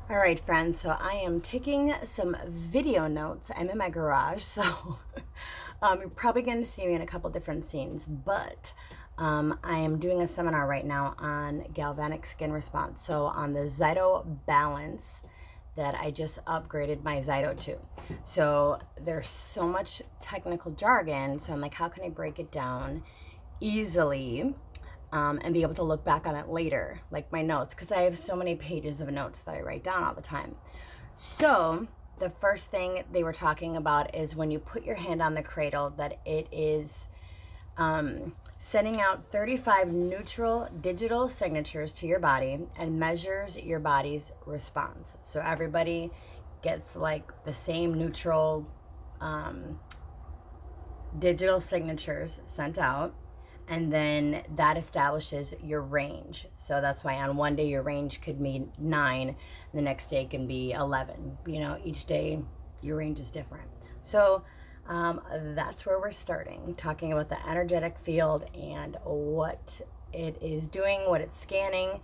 All right, friends, so I am taking some video notes. I'm in my garage, so you're probably going to see me in a couple different scenes, but I am doing a seminar right now on galvanic skin response. So on the zyto balance that I just upgraded my zyto to. So there's so much technical jargon, so I'm like, how can I break it down easily? And be able to look back on it later, like my notes, because I have so many pages of notes that I write down all the time. So the first thing they were talking about is when you put your hand on the cradle, that it is sending out 35 neutral digital signatures to your body and measures your body's response. So everybody gets like the same neutral digital signatures sent out, and then that establishes your range. So that's why on one day your range could be 9, the next day can be 11. You know, each day your range is different. So that's where we're starting, talking about the energetic field and what it is doing, what it's scanning,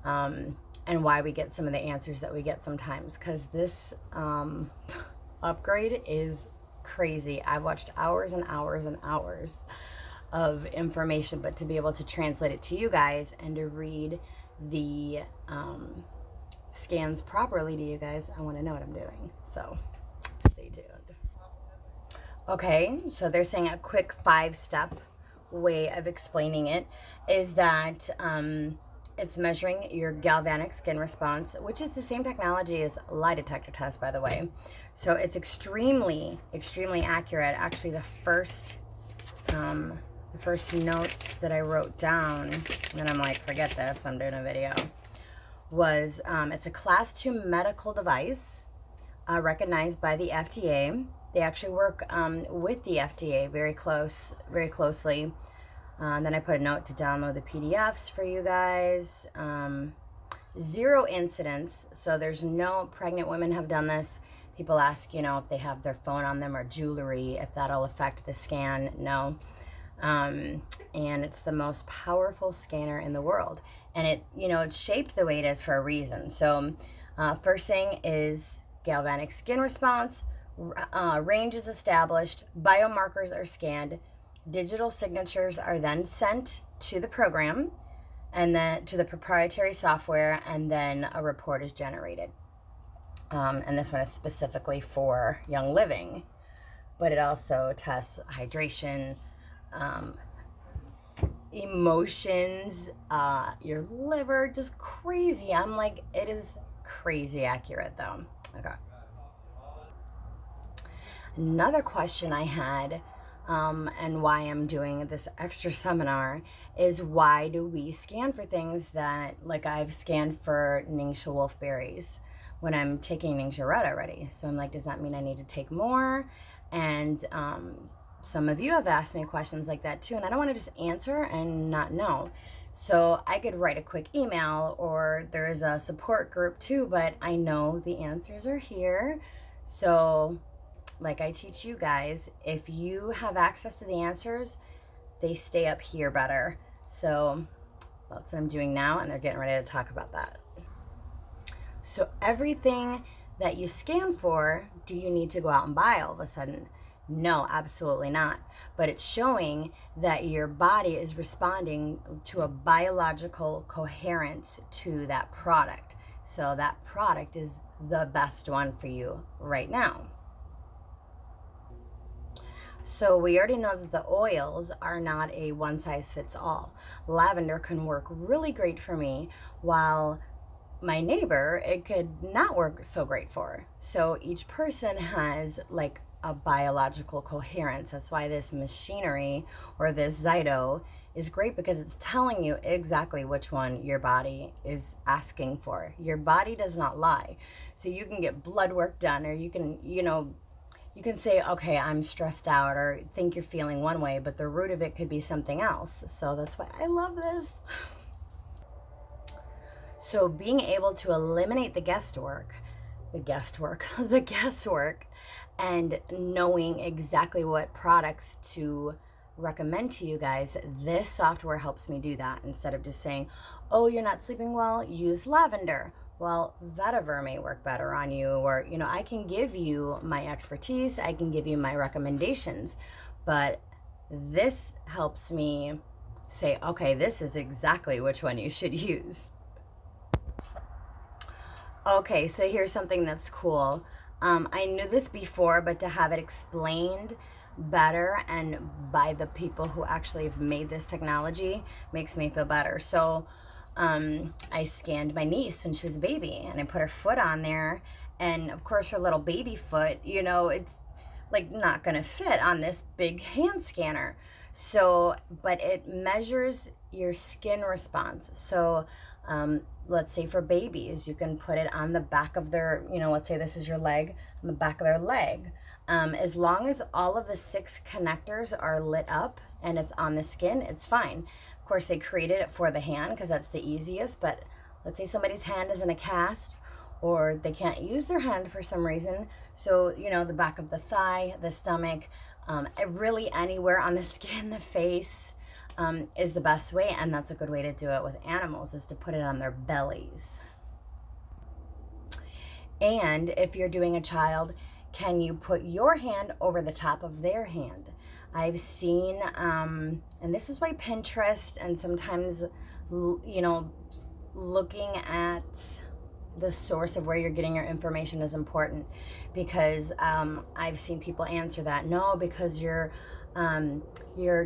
and why we get some of the answers that we get sometimes. Because this upgrade is crazy. I've watched hours and hours and hours of information, but to be able to translate it to you guys and to read the scans properly to you guys, I want to know what I'm doing. So stay tuned. Okay, so they're saying a quick 5-step way of explaining it is that it's measuring your galvanic skin response, which is the same technology as lie detector test, by the way. So it's extremely, extremely accurate. Actually, the first notes that I wrote down, and I'm like, forget this, I'm doing a video, was it's a class 2 medical device recognized by the FDA. They actually work with the FDA very closely. And then I put a note to download the PDFs for you guys. 0 incidents, so there's no pregnant women have done this. People ask, you know, if they have their phone on them or jewelry, if that'll affect the scan. No. And it's the most powerful scanner in the world. And it, you know, it's shaped the way it is for a reason. So first thing is galvanic skin response, range is established, biomarkers are scanned, digital signatures are then sent to the program and then to the proprietary software, and then a report is generated. And this one is specifically for Young Living, but it also tests hydration, emotions, your liver, just crazy. I'm like, it is crazy accurate though. Okay. Another question I had, and why I'm doing this extra seminar, is why do we scan for things that, like I've scanned for Ningxia wolfberries when I'm taking Ningxia red already. So I'm like, does that mean I need to take more? And some of you have asked me questions like that too, and I don't want to just answer and not know. So I could write a quick email, or there is a support group too, but I know the answers are here. So like I teach you guys, if you have access to the answers, they stay up here better. So that's what I'm doing now, and they're getting ready to talk about that. So everything that you scan for, do you need to go out and buy all of a sudden? No, absolutely not. But it's showing that your body is responding to a biological coherence to that product. So that product is the best one for you right now. So we already know that the oils are not a one size fits all. Lavender can work really great for me, while my neighbor, it could not work so great for. So each person has like a biological coherence. That's why this machinery or this zyto is great, because it's telling you exactly which one your body is asking for. Your body does not lie. So you can get blood work done, or you can, you know, you can say, okay, I'm stressed out, or think you're feeling one way, but the root of it could be something else. So that's why I love this. So being able to eliminate the guesswork, and knowing exactly what products to recommend to you guys, this software helps me do that, instead of just saying, oh, you're not sleeping well, use lavender, Well, vetiver may work better on you, or, you know, I can give you my expertise, I can give you my recommendations, but this helps me say, okay, this is exactly which one you should use. Okay, so here's something that's cool. I knew this before, but to have it explained better and by the people who actually have made this technology makes me feel better. So I scanned my niece when she was a baby, and I put her foot on there, and of course her little baby foot, you know, it's like not gonna fit on this big hand scanner. So, but it measures your skin response. So let's say for babies, you can put it on the back of their, you know, let's say this is your leg, on the back of their leg. As long as all of the 6 connectors are lit up and it's on the skin, it's fine. Of course, they created it for the hand because that's the easiest, but let's say somebody's hand is in a cast, or they can't use their hand for some reason. So, you know, the back of the thigh, the stomach, really anywhere on the skin, the face, is the best way. And that's a good way to do it with animals, is to put it on their bellies. And if you're doing a child, can you put your hand over the top of their hand? I've seen, and this is why Pinterest and sometimes, you know, looking at the source of where you're getting your information is important, because I've seen people answer that, no, because you're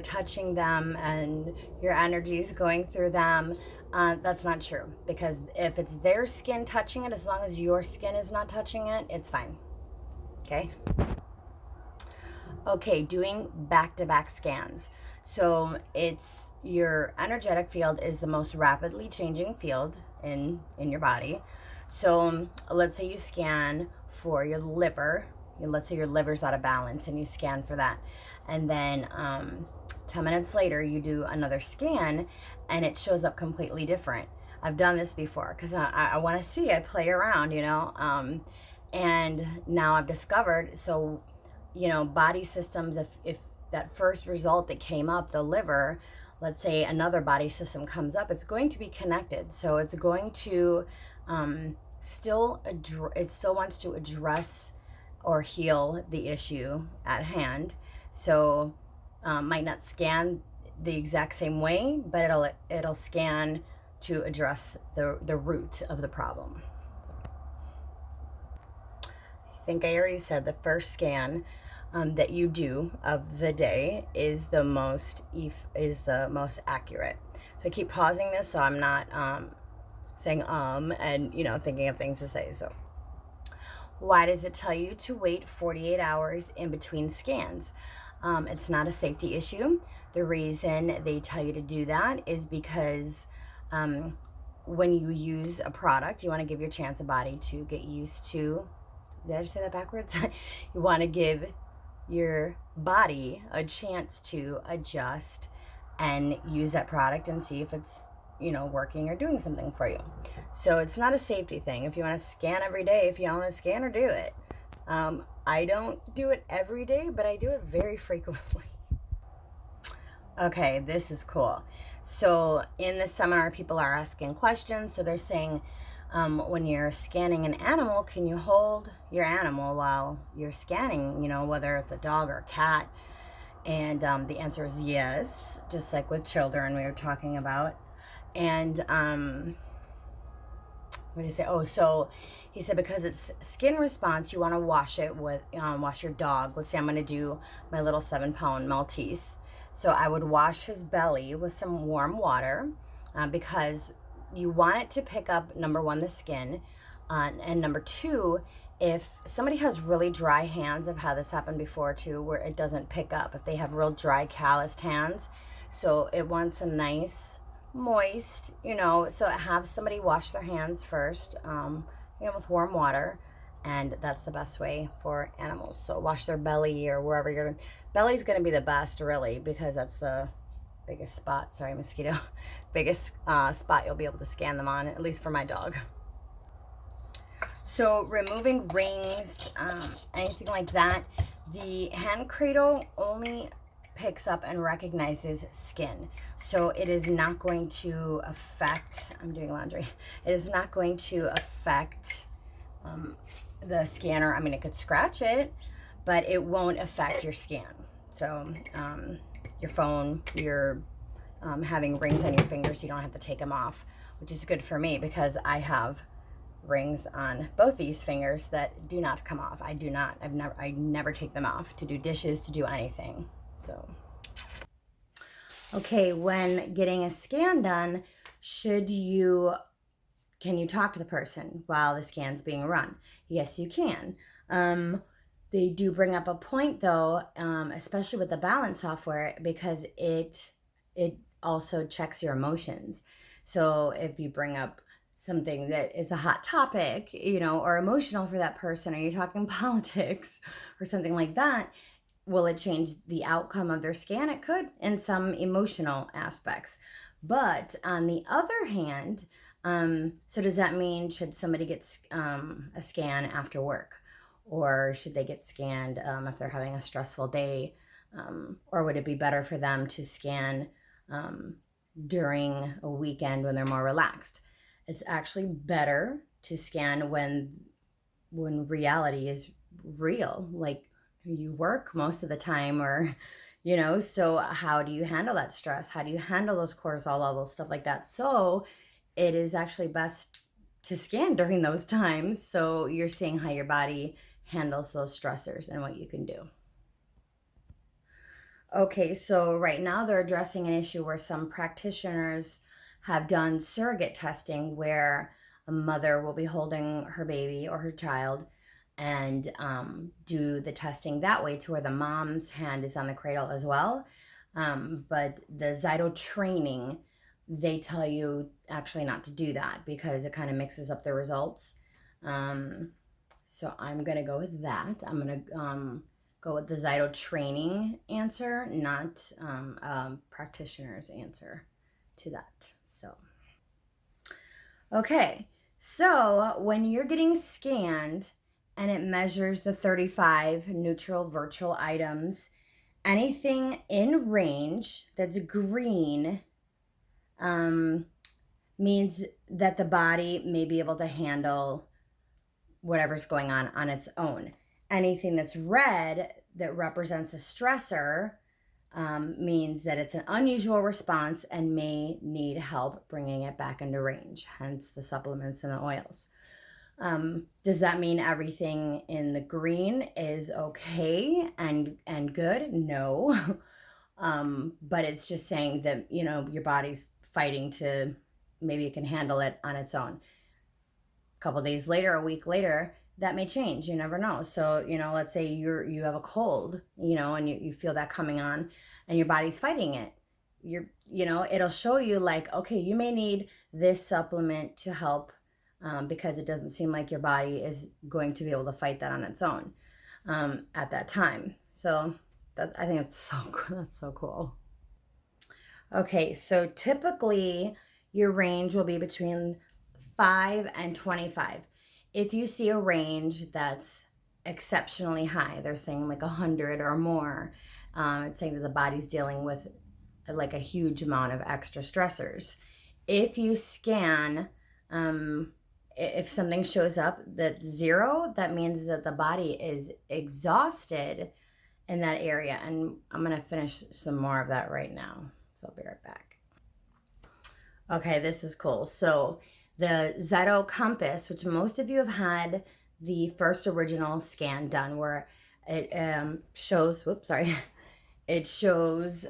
touching them and your energy is going through them. That's not true, because if it's their skin touching it, as long as your skin is not touching it, it's fine. Okay, doing back-to-back scans. So it's your energetic field is the most rapidly changing field in your body. So let's say you scan for your liver. Let's say your liver's out of balance and you scan for that. And then 10 minutes later, you do another scan and it shows up completely different. I've done this before because I want to see, I play around, you know. And now I've discovered, so, you know, body systems, if that first result that came up, the liver, let's say another body system comes up, it's going to be connected. So it's going to it still wants to address or heal the issue at hand. So might not scan the exact same way, but it'll scan to address the root of the problem. I think I already said the first scan that you do of the day is the most accurate. So I keep pausing this so I'm not saying and, you know, thinking of things to say. So why does it tell you to wait 48 hours in between scans? It's not a safety issue. The reason they tell you to do that is because when you use a product, you want to give your body to get used to. Did I just say that backwards? You want to give your body a chance to adjust and use that product and see if it's, you know, working or doing something for you. So it's not a safety thing. If you want to scan every day, if you want to scan, or do it. I don't do it every day, but I do it very frequently. Okay, this is cool. So in the seminar, people are asking questions. So they're saying, when you're scanning an animal, can you hold your animal while you're scanning, you know, whether it's a dog or a cat? And the answer is yes, just like with children we were talking about. And what did he say? Oh, so he said because it's skin response, you want to wash it with, wash your dog. Let's say I'm going to do my little 7-pound Maltese. So I would wash his belly with some warm water because you want it to pick up, number one, the skin, and number two, if somebody has really dry hands, I've had this happen before too, where it doesn't pick up, if they have real dry, calloused hands, so it wants a nice, moist, you know, so have somebody wash their hands first, you know, with warm water, and that's the best way for animals. So wash their belly or wherever your belly's going to be the best, really, because that's the biggest spot, sorry mosquito, biggest spot you'll be able to scan them on, at least for my dog. So removing rings, anything like that, the hand cradle only picks up and recognizes skin. So it is not going to affect, I'm doing laundry, it is not going to affect the scanner. I mean, it could scratch it, but it won't affect your scan. So your phone, you're having rings on your fingers, you don't have to take them off, which is good for me because I have rings on both these fingers that do not come off. I never take them off to do dishes, to do anything. So, okay, when getting a scan done, can you talk to the person while the scan's being run? Yes, you can. They do bring up a point though, especially with the balance software, because it also checks your emotions. So if you bring up something that is a hot topic, or emotional for that person, or you're talking politics or something like that, will it change the outcome of their scan? It could in some emotional aspects. But on the other hand, so does that mean should somebody get a scan after work? Or should they get scanned if they're having a stressful day? Or would it be better for them to scan during a weekend when they're more relaxed? It's actually better to scan when reality is real, like you work most of the time, or so how do you handle that stress? How do you handle those cortisol levels, stuff like that? So it is actually best to scan during those times, so you're seeing how your body handles those stressors and what you can do. Okay, so right now they're addressing an issue where some practitioners have done surrogate testing where a mother will be holding her baby or her child and do the testing that way to where the mom's hand is on the cradle as well. But the zyto training, they tell you actually not to do that because it kind of mixes up the results. So I'm going to go with that. I'm going to go with the zyto training answer, not practitioner's answer to that. So, okay. So when you're getting scanned and it measures the 35 neutral virtual items, anything in range that's green means that the body may be able to handle whatever's going on its own. Anything that's red that represents a stressor means that it's an unusual response and may need help bringing it back into range, hence the supplements and the oils. Does that mean everything in the green is okay and good? No. But it's just saying that, your body's fighting to, maybe it can handle it on its own. A couple days later, a week later, that may change. You never know. So, let's say you have a cold, and you feel that coming on and your body's fighting it. It'll show you like, okay, you may need this supplement to help because it doesn't seem like your body is going to be able to fight that on its own at that time. So I think that's so cool. Okay, so typically your range will be between 5 and 25. If you see a range that's exceptionally high, they're saying like 100 or more, it's saying that the body's dealing with like a huge amount of extra stressors. If you scan, if something shows up that's 0, that means that the body is exhausted in that area. And I'm going to finish some more of that right now. So I'll be right back. Okay, this is cool. So the Zyto Compass, which most of you have had the first original scan done, where it shows, it shows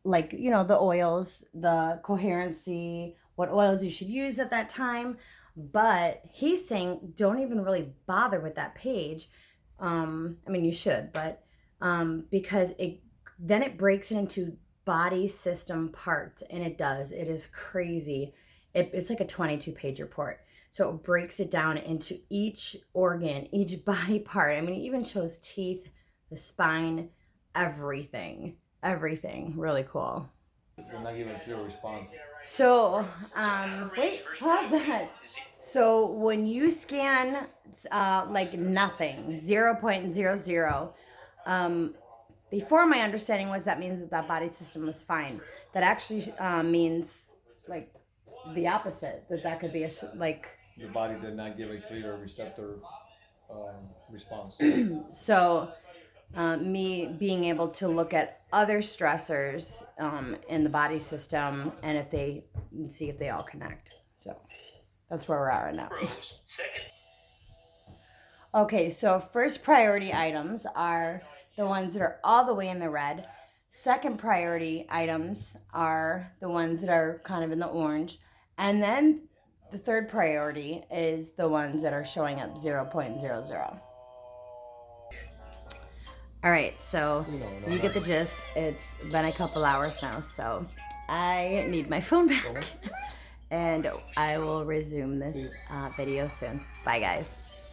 like, the oils, the coherency, what oils you should use at that time. But he's saying don't even really bother with that page. I mean, you should, but because then it breaks it into body system parts, and it does. It is crazy. It's like a 22-page report. So it breaks it down into each organ, each body part. I mean, it even shows teeth, the spine, everything. Really cool. They're not giving a clear response. So, wait, pause that. So when you scan like nothing, 0.00, before my understanding was that means that that body system was fine. That actually means like the opposite. That could be like The body did not give a clear receptor response. so. Me being able to look at other stressors in the body system and if they see if they all connect. So that's where we're at right now. Okay, so first priority items are the ones that are all the way in the red. Second priority items are the ones that are kind of in the orange. And then the third priority is the ones that are showing up 0.00. All right, so you get the gist. It's been a couple hours now, so I need my phone back. And I will resume this video soon. Bye, guys.